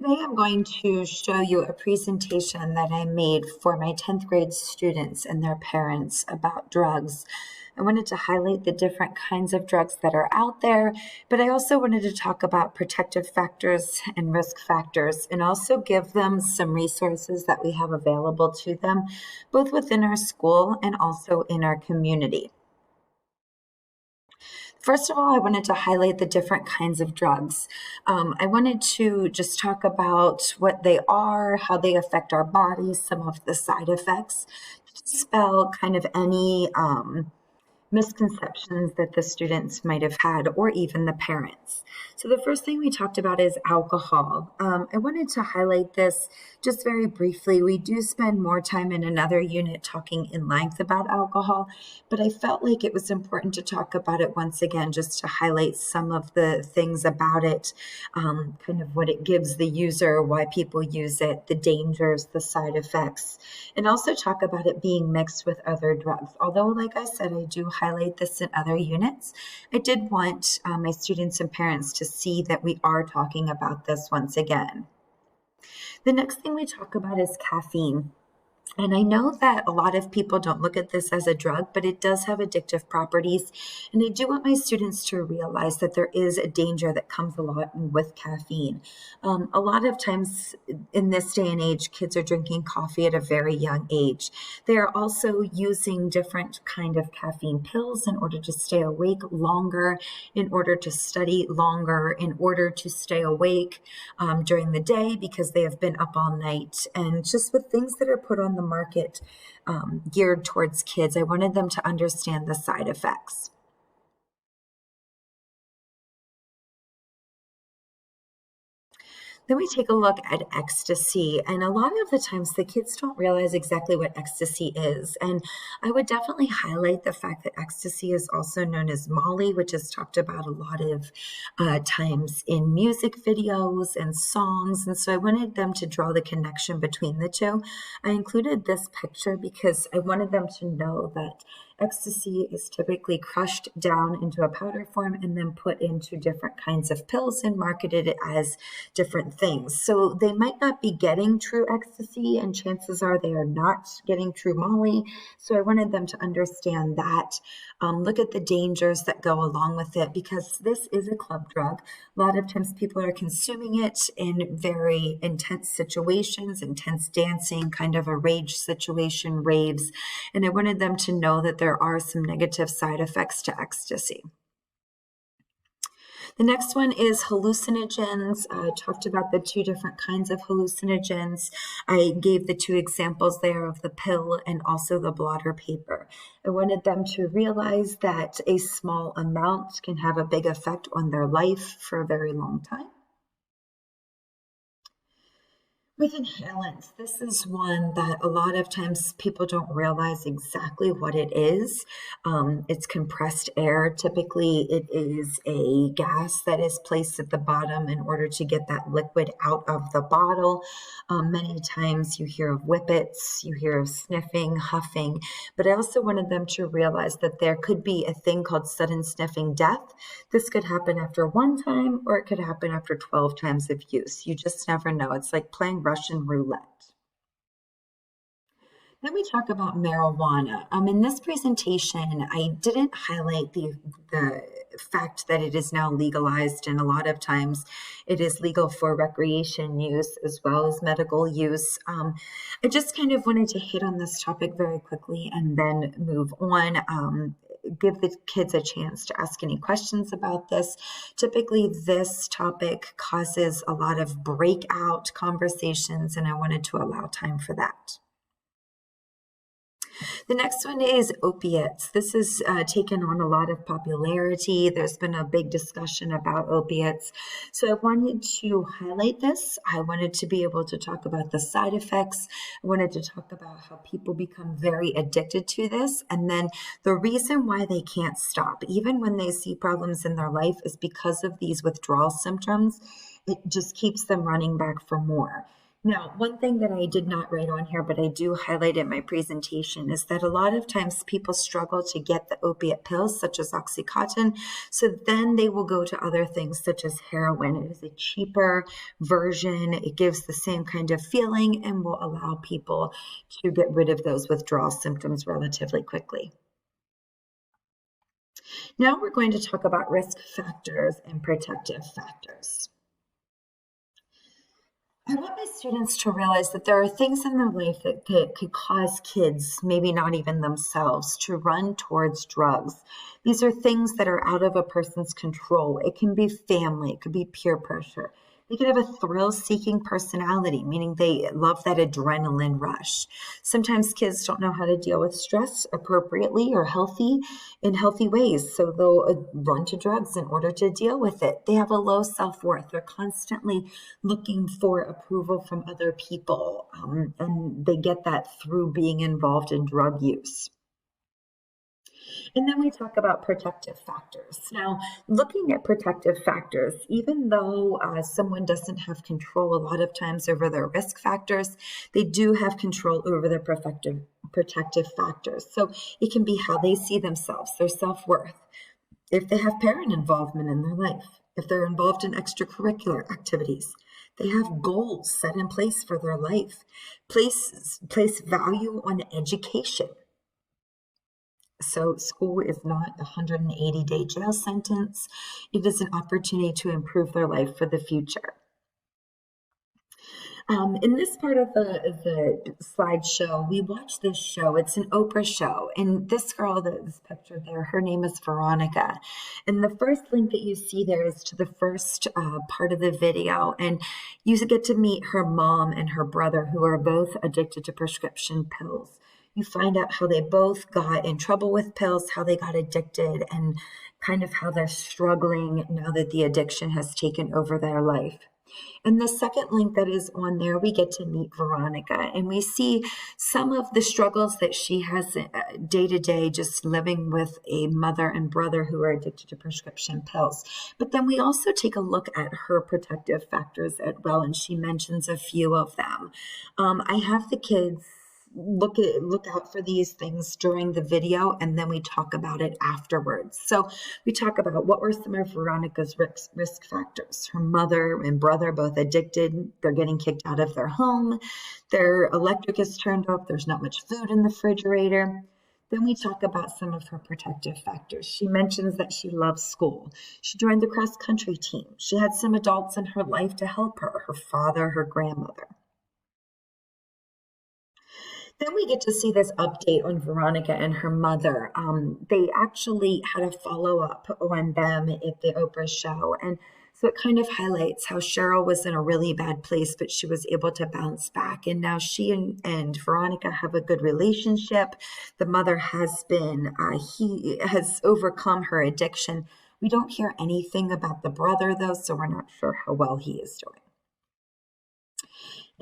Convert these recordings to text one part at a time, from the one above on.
Today I'm going to show you a presentation that I made for my 10th grade students and their parents about drugs. I wanted to highlight the different kinds of drugs that are out there, but I also wanted to talk about protective factors and risk factors and also give them some resources that we have available to them, both within our school and also in our community. First of all, I wanted to highlight the different kinds of drugs. I wanted to just talk about what they are, how they affect our bodies, some of the side effects, dispel kind of any misconceptions that the students might have had, or even the parents. So the first thing we talked about is alcohol. I wanted to highlight this just very briefly. We do spend more time in another unit talking in length about alcohol, but I felt like it was important to talk about it once again, just to highlight some of the things about it, kind of what it gives the user, why people use it, the dangers, the side effects, and also talk about it being mixed with other drugs. Although, like I said, I do highlight this in other units, I did want my students and parents to see that we are talking about this once again. The next thing we talk about is caffeine. And I know that a lot of people don't look at this as a drug, but it does have addictive properties. And I do want my students to realize that there is a danger that comes along with caffeine. A lot of times in this day and age, kids are drinking coffee at a very young age. They are also using different kind of caffeine pills in order to stay awake longer, in order to study longer, in order to stay awake during the day because they have been up all night. And just with things that are put on the market geared towards kids, I wanted them to understand the side effects. Then we take a look at ecstasy, and a lot of the times the kids don't realize exactly what ecstasy is. And I would definitely highlight the fact that ecstasy is also known as Molly, which is talked about a lot of times in music videos and songs. And so I wanted them to draw the connection between the two. I included this picture because I wanted them to know that ecstasy is typically crushed down into a powder form and then put into different kinds of pills and marketed as different things. So they might not be getting true ecstasy, and chances are they are not getting true Molly. So I wanted them to understand that. Look at the dangers that go along with it, because this is a club drug. A lot of times people are consuming it in very intense situations, intense dancing, kind of a rage situation, raves. And I wanted them to know that there are some negative side effects to ecstasy. The next one is hallucinogens. I talked about the two different kinds of hallucinogens. I gave the two examples there of the pill and also the blotter paper. I wanted them to realize that a small amount can have a big effect on their life for a very long time. With inhalants, this is one that a lot of times people don't realize exactly what it is. It's compressed air. Typically, it is a gas that is placed at the bottom in order to get that liquid out of the bottle. Many times you hear of whippets, you hear of sniffing, huffing, but I also wanted them to realize that there could be a thing called sudden sniffing death. This could happen after one time, or it could happen after 12 times of use. You just never know. It's like playing Russian roulette. Then we talk about marijuana. In this presentation, I didn't highlight the fact that it is now legalized, and a lot of times it is legal for recreation use as well as medical use. I just kind of wanted to hit on this topic very quickly and then move on. Give the kids a chance to ask any questions about this. Typically, this topic causes a lot of breakout conversations, and I wanted to allow time for that. The next one is opiates. This has taken on a lot of popularity. There's been a big discussion about opiates. So I wanted to highlight this. I wanted to be able to talk about the side effects. I wanted to talk about how people become very addicted to this. And then the reason why they can't stop, even when they see problems in their life, is because of these withdrawal symptoms. It just keeps them running back for more. Now, one thing that I did not write on here, but I do highlight in my presentation, is that a lot of times people struggle to get the opiate pills, such as Oxycontin. So then they will go to other things, such as heroin. It is a cheaper version. It gives the same kind of feeling and will allow people to get rid of those withdrawal symptoms relatively quickly. Now we're going to talk about risk factors and protective factors. I want my students to realize that there are things in their life that could cause kids, maybe not even themselves, to run towards drugs. These are things that are out of a person's control. It can be family, it could be peer pressure. They could have a thrill-seeking personality, meaning they love that adrenaline rush. Sometimes kids don't know how to deal with stress appropriately or in healthy ways, so they'll run to drugs in order to deal with it. They have a low self-worth. They're constantly looking for approval from other people, and they get that through being involved in drug use. And then we talk about protective factors. Now, looking at protective factors, even though someone doesn't have control a lot of times over their risk factors, they do have control over their protective factors. So it can be how they see themselves, their self-worth, if they have parent involvement in their life, if they're involved in extracurricular activities. They have goals set in place for their life, place value on education. So school is not a 180-day jail sentence. It is an opportunity to improve their life for the future. In this part of the slideshow, we watch this show. It's an Oprah show. And this girl that is pictured there, her name is Veronica. And the first link that you see there is to the first part of the video. And you get to meet her mom and her brother, who are both addicted to prescription pills. You find out how they both got in trouble with pills, how they got addicted, and kind of how they're struggling now that the addiction has taken over their life. And the second link that is on there, we get to meet Veronica, and we see some of the struggles that she has day to day, just living with a mother and brother who are addicted to prescription pills. But then we also take a look at her protective factors as well, and she mentions a few of them. I have the kids look out for these things during the video, and then we talk about it afterwards. So we talk about what were some of Veronica's risk factors. Her mother and brother both addicted. They're getting kicked out of their home. Their electric is turned off. There's not much food in the refrigerator. Then we talk about some of her protective factors. She mentions that she loves school. She joined the cross-country team. She had some adults in her life to help her father, her grandmother. Then we get to see this update on Veronica and her mother. They actually had a follow-up on them at the Oprah show. And so it kind of highlights how Cheryl was in a really bad place, but she was able to bounce back. And now she and Veronica have a good relationship. The mother has he has overcome her addiction. We don't hear anything about the brother, though, so we're not sure how well he is doing.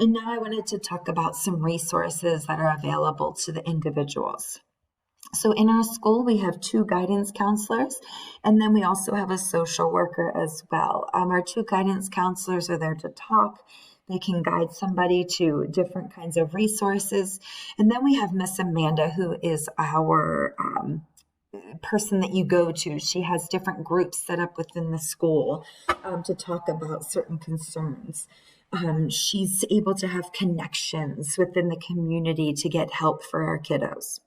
And now I wanted to talk about some resources that are available to the individuals. So in our school, we have 2 guidance counselors, and then we also have a social worker as well. Our 2 guidance counselors are there to talk. They can guide somebody to different kinds of resources. And then we have Miss Amanda, who is our person that you go to. She has different groups set up within the school to talk about certain concerns. She's able to have connections within the community to get help for our kiddos.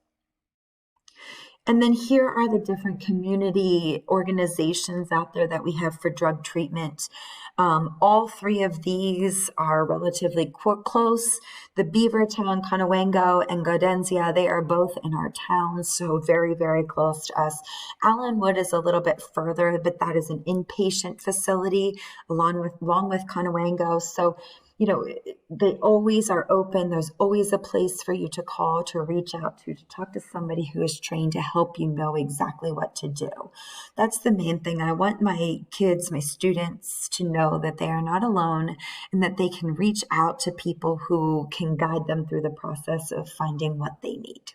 And then here are the different community organizations out there that we have for drug treatment. All 3 of these are relatively close. The Beavertown, Conewango, and Gaudenzia, they are both in our town, so very, very close to us. Allenwood is a little bit further, but that is an inpatient facility along with Conewango. So they always are open. There's always a place for you to call, to reach out to talk to somebody who is trained to help you know exactly what to do. That's the main thing. I want my kids, my students, to know that they are not alone and that they can reach out to people who can guide them through the process of finding what they need.